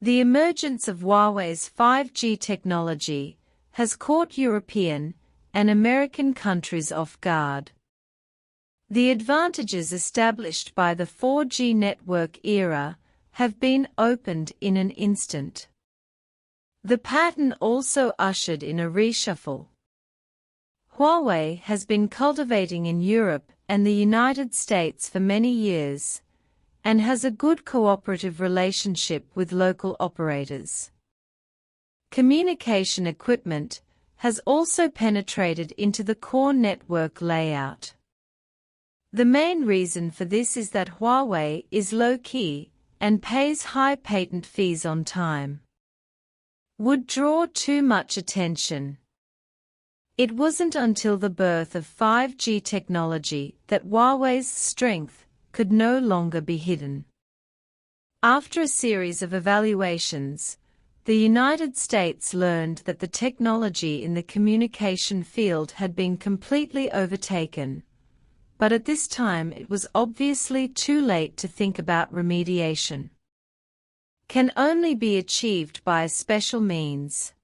The emergence of Huawei's 5G technology has caught European and American countries off guard. The advantages established by the 4G network era have been opened in an instant. The pattern also ushered in a reshuffle. Huawei has been cultivating in Europe and the United States for many years, and has a good cooperative relationship with local operators. Communication equipment has also penetrated into the core network layout. The main reason for this is that Huawei is low-key and pays high patent fees on time. Would draw too much attention. It wasn't until the birth of 5G technology that Huawei's strength could no longer be hidden. After a series of evaluations, the United States learned that the technology in the communication field had been completely overtaken, but at this time it was obviously too late to think about remediation. Can only be achieved by special means.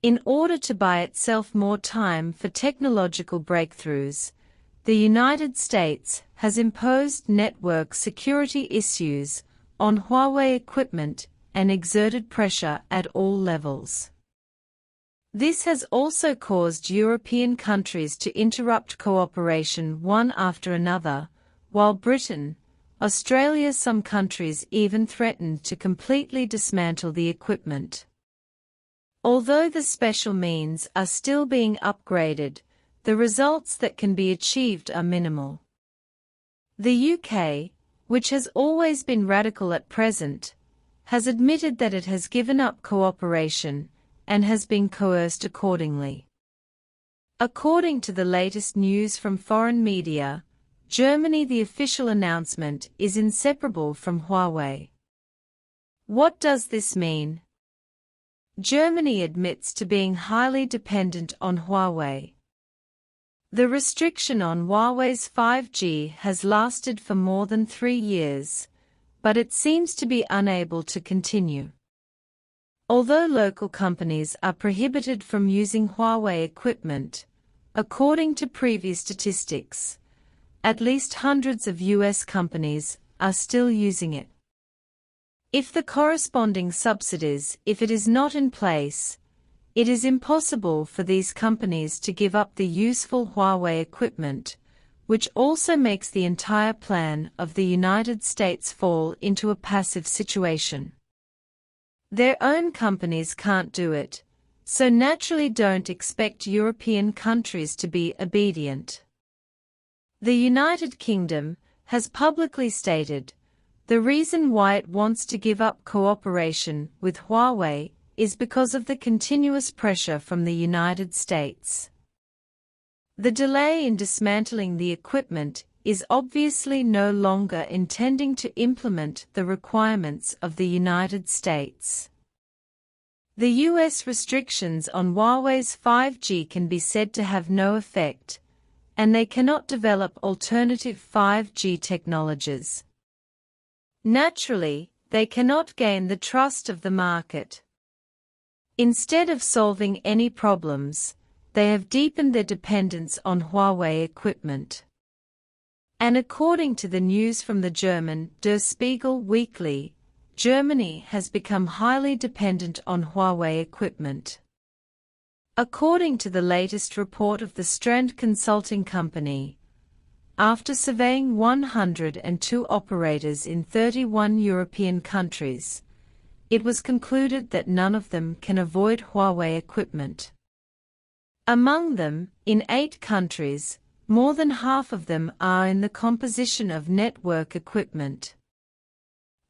In order to buy itself more time for technological breakthroughs, the United States has imposed network security issues on Huawei equipment and exerted pressure at all levels. This has also caused European countries to interrupt cooperation one after another, while Britain, Australia, some countries even threatened to completely dismantle the equipment. Although the special means are still being upgraded, the results that can be achieved are minimal. The UK, which has always been radical at present, has admitted that it has given up cooperation and has been coerced accordingly. According to the latest news from foreign media, Germany, the official announcement is inseparable from Huawei. What does this mean? Germany admits to being highly dependent on Huawei. The restriction on Huawei's 5G has lasted for more than 3 years, but it seems to be unable to continue. Although local companies are prohibited from using Huawei equipment, according to previous statistics, at least hundreds of US companies are still using it. If the corresponding subsidies, if it is not in place, it is impossible for these companies to give up the useful Huawei equipment, which also makes the entire plan of the United States fall into a passive situation. Their own companies can't do it, so naturally don't expect European countries to be obedient. The United Kingdom has publicly stated, the reason why it wants to give up cooperation with Huawei is because of the continuous pressure from the United States. The delay in dismantling the equipment is obviously no longer intending to implement the requirements of the United States. The US restrictions on Huawei's 5G can be said to have no effect, and they cannot develop alternative 5G technologies. Naturally, they cannot gain the trust of the market. Instead of solving any problems, they have deepened their dependence on Huawei equipment. And according to the news from the German Der Spiegel Weekly, Germany has become highly dependent on Huawei equipment. According to the latest report of the Strand Consulting Company, after surveying 102 operators in 31 European countries, it was concluded that none of them can avoid Huawei equipment. Among them, in 8 countries, more than half of them are in the composition of network equipment.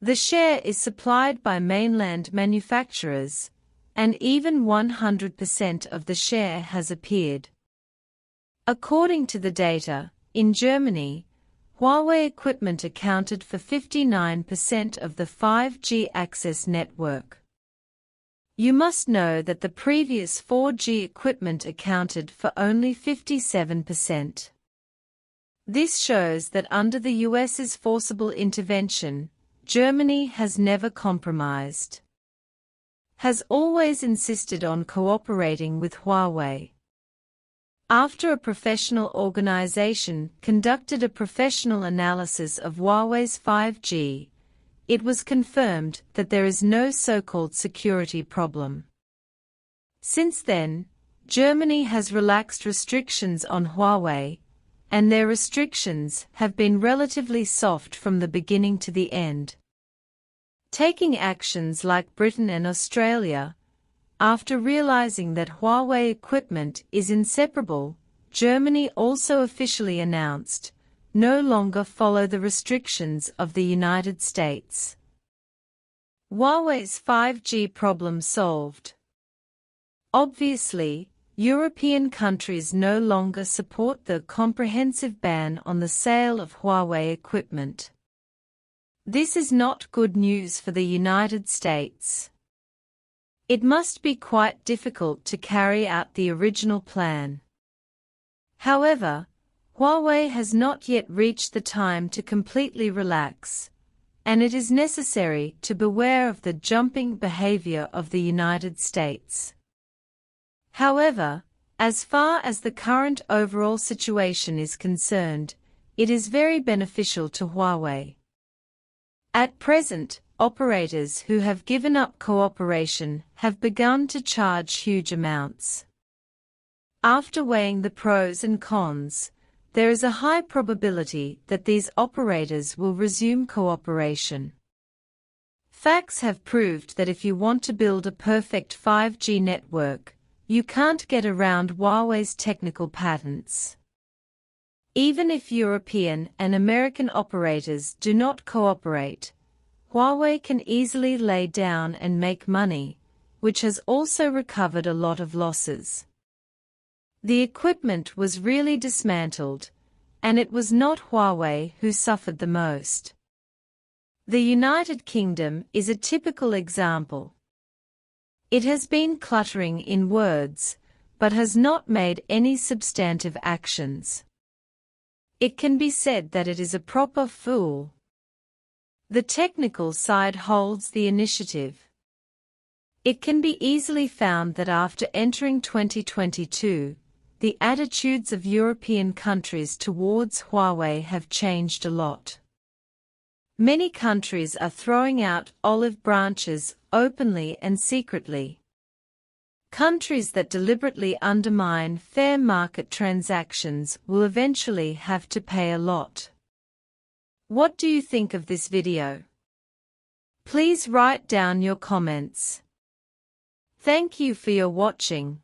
The share is supplied by mainland manufacturers, and even 100% of the share has appeared. According to the data, in Germany, Huawei equipment accounted for 59% of the 5G access network. You must know that the previous 4G equipment accounted for only 57%. This shows that under the US's forcible intervention, Germany has never compromised. Has always insisted on cooperating with Huawei. After a professional organization conducted a professional analysis of Huawei's 5G, it was confirmed that there is no so-called security problem. Since then, Germany has relaxed restrictions on Huawei, and their restrictions have been relatively soft from the beginning to the end. Taking actions like Britain and Australia, after realizing that Huawei equipment is inseparable, Germany also officially announced, no longer follow the restrictions of the United States. Huawei's 5G problem solved. Obviously, European countries no longer support the comprehensive ban on the sale of Huawei equipment. This is not good news for the United States. It must be quite difficult to carry out the original plan. However, Huawei has not yet reached the time to completely relax, and it is necessary to beware of the jumping behavior of the United States. However, as far as the current overall situation is concerned, it is very beneficial to Huawei. At present, operators who have given up cooperation have begun to charge huge amounts. After weighing the pros and cons, there is a high probability that these operators will resume cooperation. Facts have proved that if you want to build a perfect 5G network, you can't get around Huawei's technical patents. Even if European and American operators do not cooperate, Huawei can easily lay down and make money, which has also recovered a lot of losses. The equipment was really dismantled, and it was not Huawei who suffered the most. The United Kingdom is a typical example. It has been cluttering in words, but has not made any substantive actions. It can be said that it is a proper fool. The technical side holds the initiative. It can be easily found that after entering 2022, the attitudes of European countries towards Huawei have changed a lot. Many countries are throwing out olive branches openly and secretly. Countries that deliberately undermine fair market transactions will eventually have to pay a lot. What do you think of this video? Please write down your comments. Thank you for your watching.